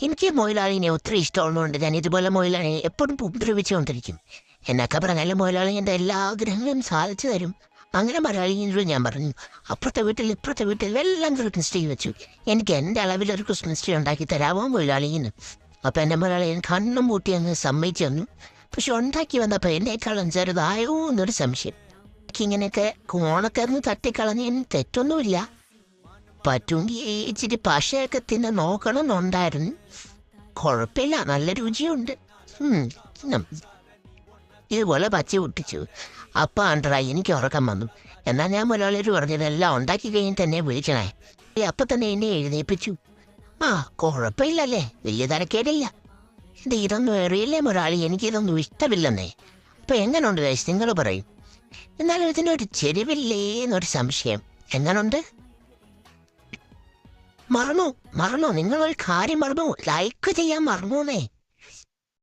എനിക്ക് മൊയിലാളിനെ ഒത്തിരി ഇഷ്ടമുള്ളതുകൊണ്ട് ഞാൻ ഇതുപോലെ മൊയിലാളി എപ്പോഴും ഉപദ്രവിച്ചുകൊണ്ടിരിക്കും. എന്നൊക്കെ പറഞ്ഞാലും മൊയിലാളി എൻ്റെ എല്ലാ ആഗ്രഹങ്ങളും സാധിച്ചു തരും. അങ്ങനെ മലയാളിയോട് ഞാൻ പറഞ്ഞു. അപ്പുറത്തെ വീട്ടിൽ ഇപ്പുറത്തെ വീട്ടിൽ എല്ലാം ക്രിസ്മസ് ട്രീ വെച്ചു. എനിക്ക് എൻ്റെ അളവിലൊരു ക്രിസ്മസ് ട്രീ ഉണ്ടാക്കി തരാമോ മൊയിലാളിന്ന്. അപ്പം എൻ്റെ മലയാളി കണ്ണും പൂട്ടി അങ്ങ് സമ്മതിച്ചു തന്നു. പക്ഷെ ഉണ്ടാക്കി വന്നപ്പോൾ എന്നേക്കാളും ചെറുതായോ എന്നൊരു സംശയം. എനിക്കിങ്ങനെയൊക്കെ ഓണക്കറിന് തട്ടിക്കളഞ്ഞതിന് തെറ്റൊന്നുമില്ല. പറ്റുമെങ്കിൽ ഇച്ചിരി പശയൊക്കെ തിന്ന് നോക്കണമെന്നുണ്ടായിരുന്നു. കുഴപ്പമില്ല, നല്ല രുചിയുണ്ട്. ഉം. ഇതുപോലെ പച്ച പൊട്ടിച്ചു. അപ്പം ആണ്ട്രാ എനിക്ക് ഉറക്കം വന്നു. എന്നാൽ ഞാൻ മുതലാളിയോട് പറഞ്ഞത് എല്ലാം ഉണ്ടാക്കി കഴിഞ്ഞിട്ട് തന്നെ വിളിക്കണേ. അപ്പം തന്നെ എന്നെ എഴുന്നേൽപ്പിച്ചു. ആ, കുഴപ്പമില്ലല്ലേ, വലിയ തരക്കേടില്ല. ഇതൊന്നും എറിയില്ലേ മുതലാളി, എനിക്കിതൊന്നും ഇഷ്ടമില്ലെന്നേ. അപ്പം എങ്ങനെയുണ്ട് വേശ്, നിങ്ങൾ പറയും. എന്നാലും ഇതിനൊരു ചെരിവില്ലേ എന്നൊരു സംശയം. എങ്ങനുണ്ട്? മറന്നോ, നിങ്ങളൊരു കാര്യം മറന്നു, ലൈക്ക് ചെയ്യാൻ മറന്നോന്നേ.